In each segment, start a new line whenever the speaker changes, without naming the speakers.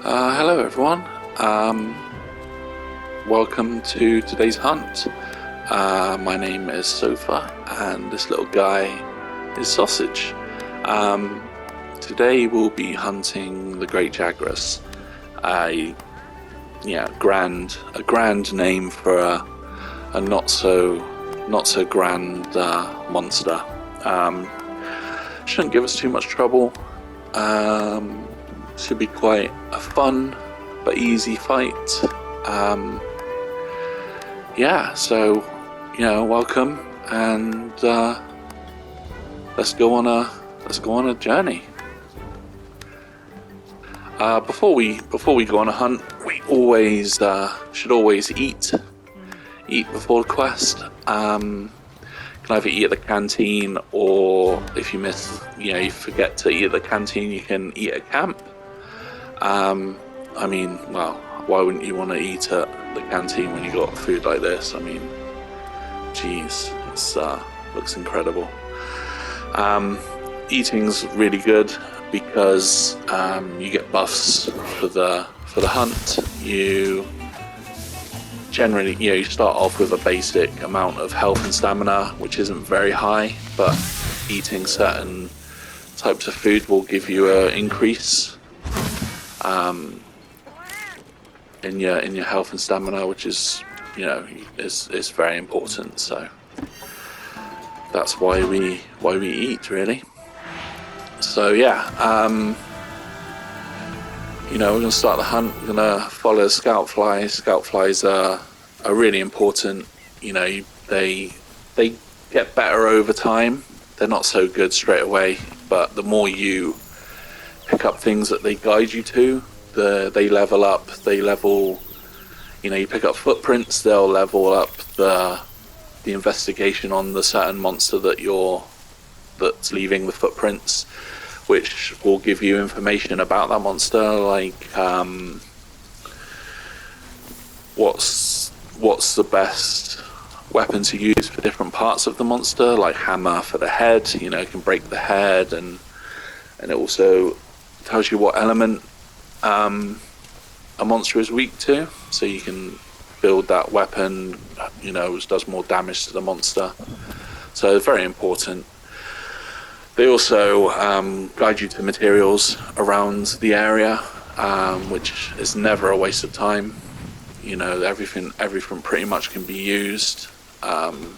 Hello everyone. Welcome to today's hunt. My name is Sofa and this little guy is Sausage. Today we'll be hunting the Great Jagras. A grand name for a not so grand monster. Shouldn't give us too much trouble. Should be quite a fun but easy fight. So welcome, and let's go on a journey. Before we go on a hunt, we should always eat before the quest. Can either eat at the canteen, or if you you forget to eat at the canteen, you can eat at camp. Why wouldn't you want to eat at the canteen when you got food like this? I mean, geez, it looks incredible. Eating's really good because you get buffs for the hunt. You generally, you start off with a basic amount of health and stamina, which isn't very high, but eating certain types of food will give you an increase in your health and stamina, which is is very important. So that's why we eat, really. So we're gonna start the hunt. We're gonna follow scout flies. Scout flies are really important. They get better over time. They're not so good straight away, but the more you pick up things that they guide you to, they level up. You pick up footprints, they'll level up the investigation on the certain monster that's leaving the footprints, which will give you information about that monster, like what's the best weapon to use for different parts of the monster, like hammer for the head, it can break the head, and it also tells you what element a monster is weak to, so you can build that weapon which does more damage to the monster. So very important. They also guide you to materials around the area, which is never a waste of time. Everything pretty much can be used, and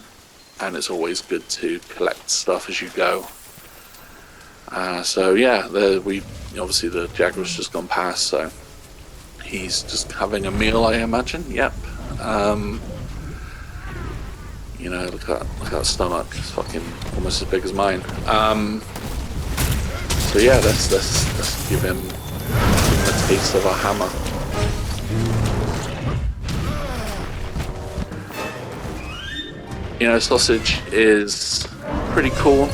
it's always good to collect stuff as you go. Obviously the Jagras just gone past, so he's just having a meal, I imagine. Yep. Look at that stomach. It's fucking almost as big as mine. Let's give him a taste of our hammer. Sausage is pretty cool.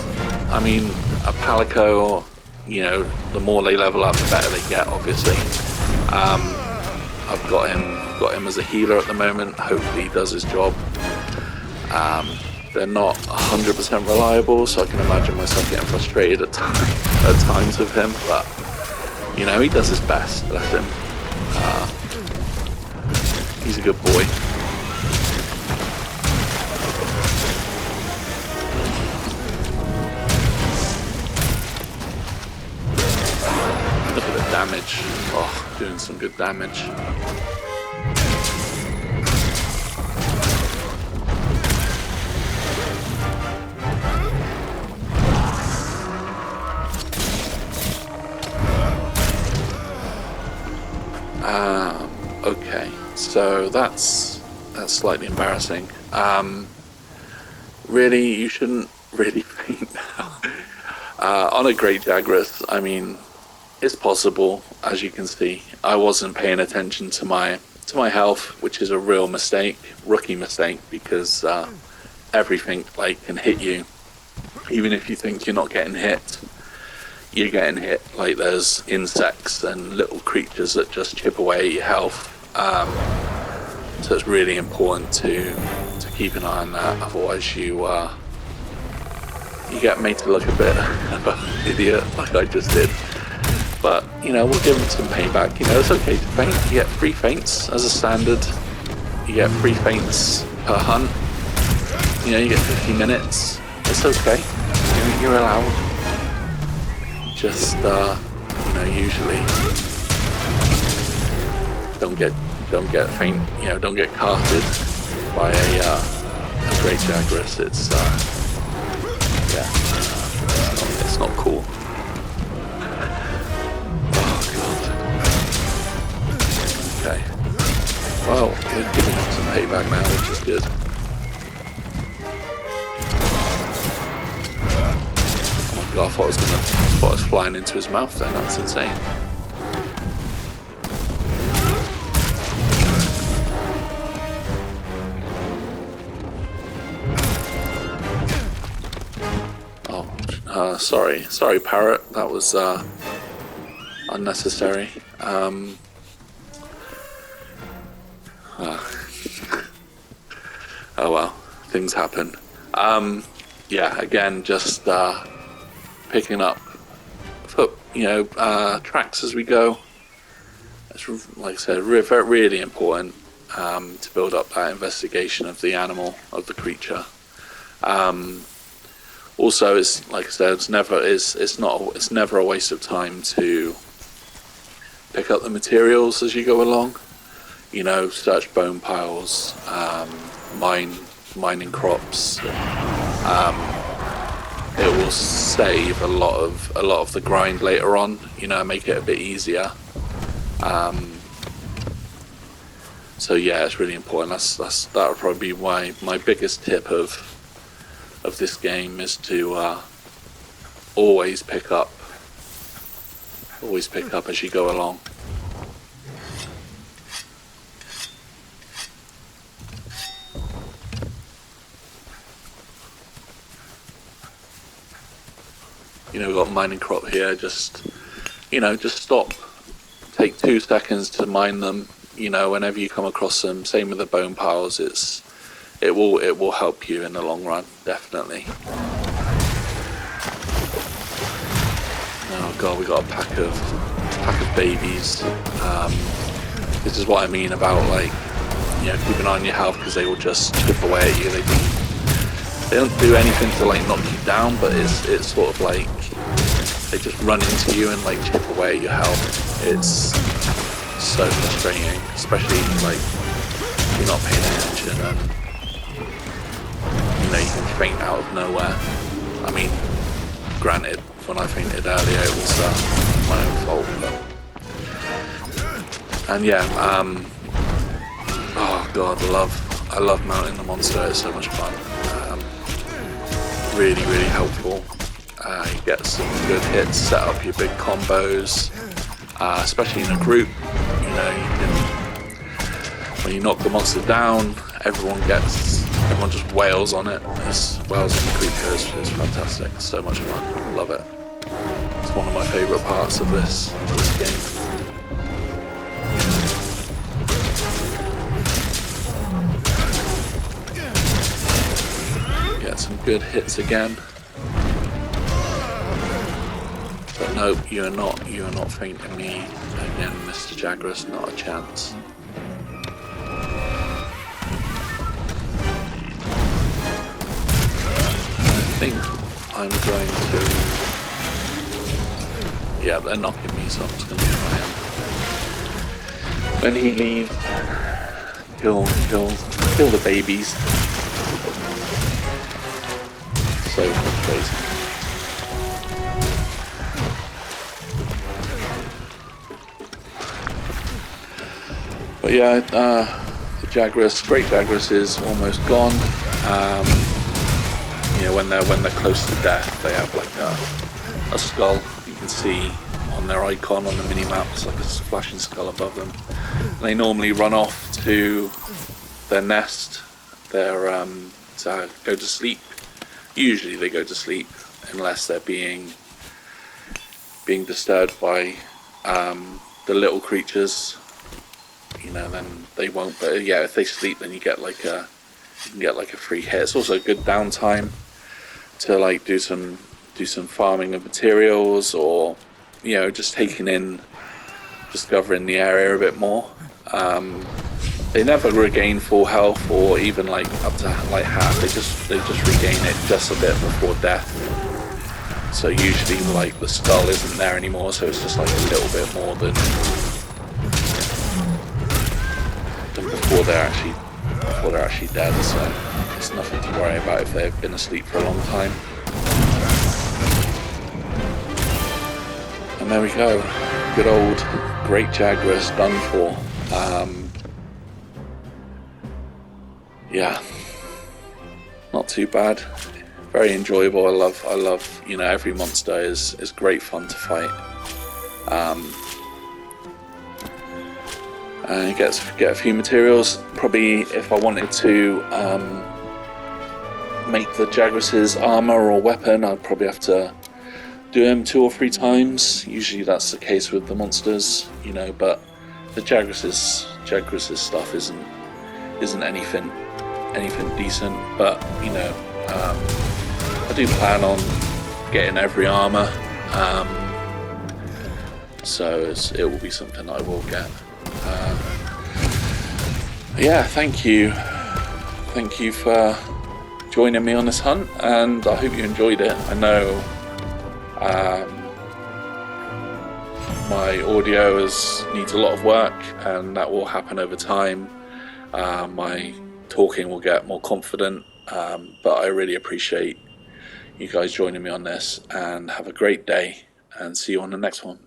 I mean, a palico, the more they level up, the better they get, obviously. I've got him as a healer at the moment. Hopefully he does his job. They're not 100% reliable, so I can imagine myself getting frustrated at times with him, but he does his best, bless him. He's a good boy. Look at the damage. Oh, doing some good damage. Okay, so that's slightly embarrassing. Really, you shouldn't really faint now. On a Great Jagras, I mean, it's possible, as you can see. I wasn't paying attention to my health, which is a real mistake, rookie mistake, because everything can hit you. Even if you think you're not getting hit, you're getting hit. Like, there's insects and little creatures that just chip away at your health. So it's really important to keep an eye on that. Otherwise, you get made to look a bit of an idiot, like I just did. But, you know, we'll give them some payback. You know, it's okay to faint. You get 3 faints as a standard. You get 3 faints per hunt. You know, you get 50 minutes. It's okay. You're allowed. Just, you know, usually don't get faint. You know, don't get carted by a great Jagras. It's yeah, it's not cool. Oh god. Okay. Well, we're giving him some payback now, which is good. Oh my god, I thought I was flying into his mouth then. That's insane. Sorry, parrot. That was unnecessary. Oh well, things happen. Yeah, again, just picking up tracks as we go. It's, like I said, really important to build up that investigation of the animal, of the creature. Also, it's like I said, it's never a waste of time to pick up the materials as you go along. You know, search bone piles, mining crops. It will save a lot of the grind later on. You know, make it a bit easier. So yeah, it's really important. That would probably be my biggest tip of this game is to always pick up as you go along. You know, we've got mining crop here. Just stop. Take 2 seconds to mine them. You know, whenever you come across them. Same with the bone piles. It will help you in the long run, definitely. Oh god, we got a pack of babies. This is what I mean about, like, you know, keep an eye on your health, because they will just chip away at you. They don't do anything to like knock you down, but it's sort of like they just run into you and like chip away at your health. It's so frustrating, especially like if you're not paying attention and you know you can faint out of nowhere. I mean, granted, when I fainted earlier it was my own fault, but and yeah, oh god, I love mounting the monster. It's so much fun. Really helpful. You get some good hits, set up your big combos, especially in a group. You know, you can, when you knock the monster down, everyone just wails on it. Wails on the creature is fantastic. It's so much fun. Love it. It's one of my favourite parts of this game. Some good hits again, but nope, you are not fainting me again, Mr. Jagras. Not a chance. I think I'm going to. Yeah, they're knocking me, so I'm just going to try and when he leaves, kill the babies. So crazy. But yeah, the Great Jagras is almost gone. You know, when they're close to death, they have like a skull. You can see on their icon on the mini map. It's like a flashing skull above them. And they normally run off to their nest. To go to sleep. Usually they go to sleep unless they're being disturbed by the little creatures. You know, then they won't. But yeah, if they sleep, then you can get like a free hit. It's also a good downtime to like do some farming of materials, or just taking in, discovering the area a bit more. They never regain full health or even like up to like half. They just regain it just a bit before death. So usually like the skull isn't there anymore, so it's just like a little bit more than before they're actually dead. So it's nothing to worry about if they've been asleep for a long time. And there we go. Good old great Jagras done for. Yeah, not too bad. Very enjoyable. I love. Every monster is great fun to fight. And get a few materials. Probably if I wanted to make the Jagras' armor or weapon, I'd probably have to do them 2 or 3 times. Usually that's the case with the monsters, but the Jagras' stuff isn't anything decent. But I do plan on getting every armor, so it will be something I will get. Yeah, thank you for joining me on this hunt, and I hope you enjoyed it. I know my audio needs a lot of work, and that will happen over time. My talking will get more confident, but I really appreciate you guys joining me on this, and have a great day, and see you on the next one.